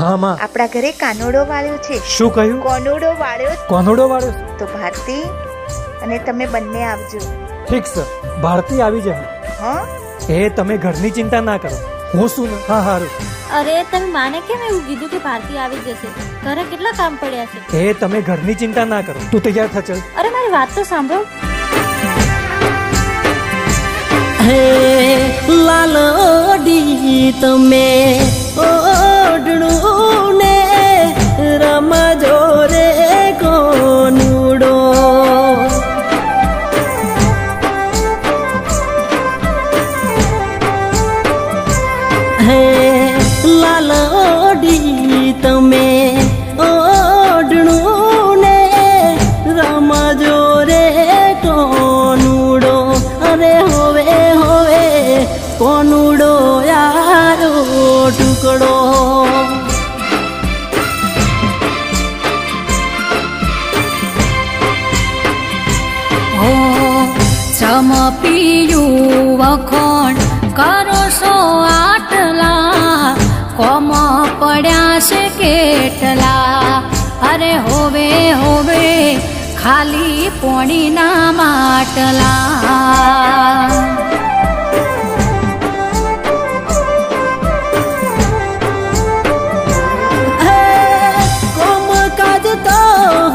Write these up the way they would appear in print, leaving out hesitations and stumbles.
હા માં, આપણા ઘરે કાનોડો વાળ્યો છે. શું કહ્યું? કોનોડો વાળ્યો. કોનોડો વાળો? તો ભારતી અને તમે બંને આવજો. ઠીક છે, ભારતી આવી જાય. હા, એ તમે ઘરની ચિંતા ના કરો, હું શું ને. હા હારું. અરે તમે માને કેમ એવું કીધું કે ભારતી આવી જશે? ઘરે કેટલા કામ પડ્યા છે. એ તમે ઘરની ચિંતા ના કરો, તું તૈયાર થા. ચલ. અરે મારી વાત તો સાંભળો. હે લાલડી તમે ઓઢણું ને રમજો રે કોનુડો. હે લાલડી તમે ઓઢણું ને રમજો રે કોનુડો. અરે હોવે હોવે કોનુડો યારો ટુકડો. હો ચમપિયું વખોણ કરો સો આટલા, કોમ પડ્યા છે કેટલા. અરે હોવે હોવે ખાલી પોણીના માટલા. કોમ કાજ તો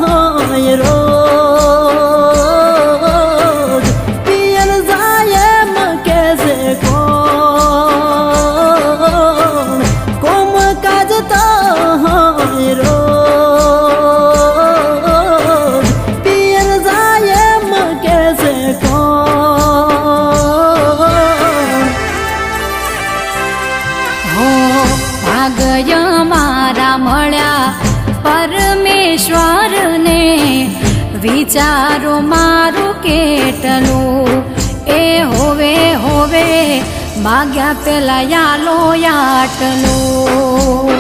હોય રોજ, પિયર જાય એમ કે છે કોણ. કોમ કાજ તો હોય રોજ, પિયર જાય એમ કે છે કોણ. હો ભાગય મારા મળ્યા પરમેશ્વરને, વિચારો મારું કેટલું. એ હોવે હોવે માગ્યા પેલા યાલો યાટલું.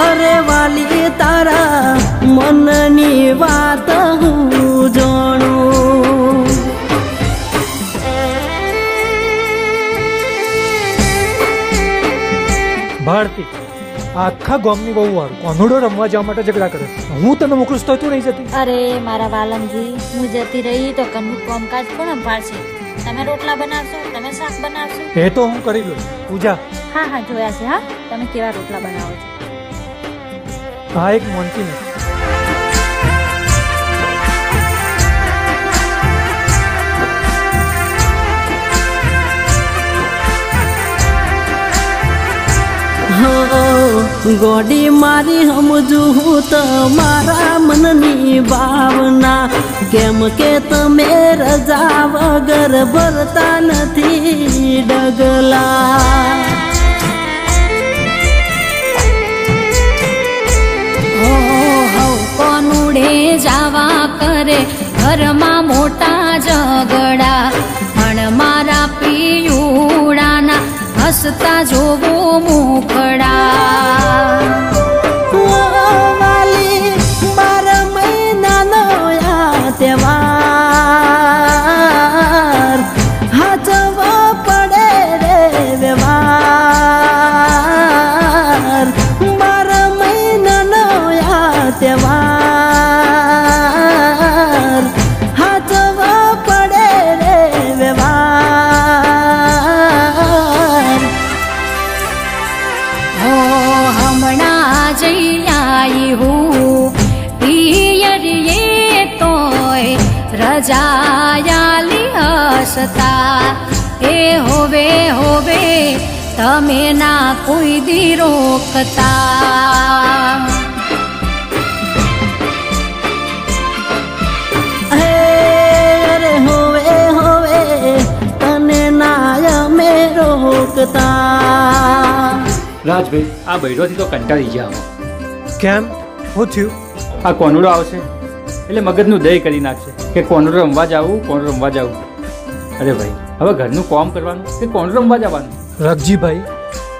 અરે વાલી તારા મનની વાત હું જાણું. ભારતી, આખા ગામની બહુ વાળું કોનોડો રમવા જવા માટે ઝઘડા કરે છે. હું તને મોકલું તો તું નહીં જતી. અરે મારા વાલમજી, હું જતી રહી તો ઘરનું કામકાજ કોણ સંભાળશે? તમે રોટલા બનાવશો, તમે શાક બનાવશો. એ તો હું કરી લઉં. પૂજા, હા હા જોયા છે. હા, તમે કેવા રોટલા બનાવો છો. હા એક મોનકી ને. ગોડી મારી સમજું તમારા મનની ભાવના, કેમ કે તમે રજા વગર ભરતા નથી ડગલા. હો હો કોનુડે જાવા કરે ઘરમાં મોટા ઝઘડા, પણ મારા પિયુડાના હસતા જોવો મુખડા. વાલી 12 મહિનાનો આ તહેવાર, હાચવો પડે રે વ્યવહાર. 12 મહિનાનો આ તહેવાર, હાચવો પડે રે વ્યવહાર. હો હમણાં જઈ આઈ હું પિયરીએ, તોય રજાયાલી હસતા. એ હોવે હોવે તમે ના કોઈ દી રોકતા. અરે હોવે હોવે તને ના અમે રોકતા. રાજભાઈ, આ બૈરોથી તો કંટાળી ગયા. કેમ? શું થયું? આ કોનુડો આવશે એટલે મગજનું દહીં કરી નાખશે કે કોનુડો રમવા જાવું, કોનુડો રમવા જાવું. અરે ભાઈ, હવે ઘરનું કામ કરવાનું કે કોનુડો રમવા જવાનું? રગજીભાઈ,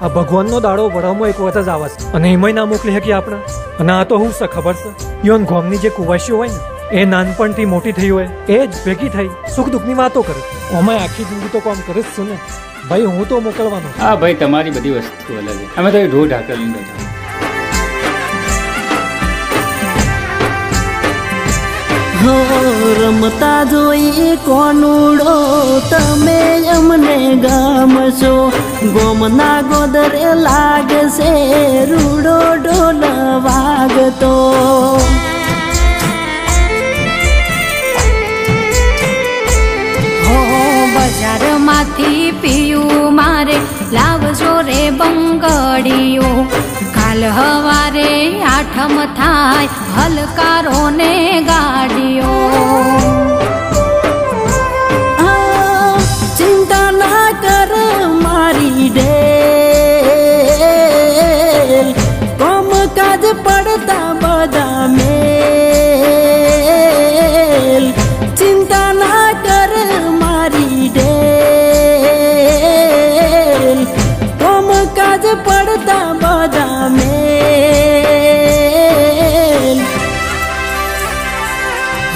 આ ભગવાનનો દાડો વડામાં એક વખત જ આવે છે અને એમાંય ના મોકલી શકીએ આપણે. અને આ તો હું છે ખબર છે, યોન ગામની જે કુવાસીઓ હોય ને એ નાનપણથી મોટી થઈ હોય એ જ ભેગી થઈ સુખ દુઃખની વાતો કરે. ઓમાં આખી જિંદગી તો કામ કરે જ છું ને ભાઈ. હું તો મોકલવાનો છું. હા ભાઈ, તમારી બધી વસ્તુ અલગ છે. અમે તો ઢોર ઢાકર લઈને બેઠા. હો રમતા જોઈ કોનુડો તમે અમને ગમશો. ગોમના ગોદરે લાગશે રૂડો ઢોલ વાગતો. હો બજારમાંથી પીયું મારે લાવજો રે બંગડીઓ. કાલ હવારે આઠમ થાય હલકારો ને ગાડીઓ. આ ચિંતા ના કર મારી ડેલ. કામકાજ પડતા બધા મેલ. ચિંતા ના કર મારી ડેલ. કામકાજ પડતા બધા મેલ.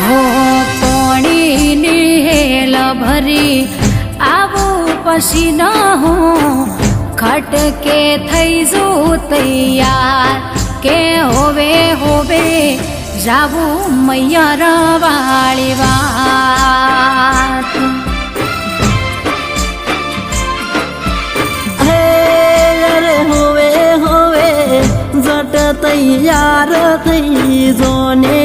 હો પાણીની હેલ ભરી આવું પછી ન હું ખટકે થઈ જું તૈયાર કે હોવે હોવે જાવું મૈયર વાળી વાત. હે અરે હોવે હોવે જટ તૈયાર થઈ જો ને.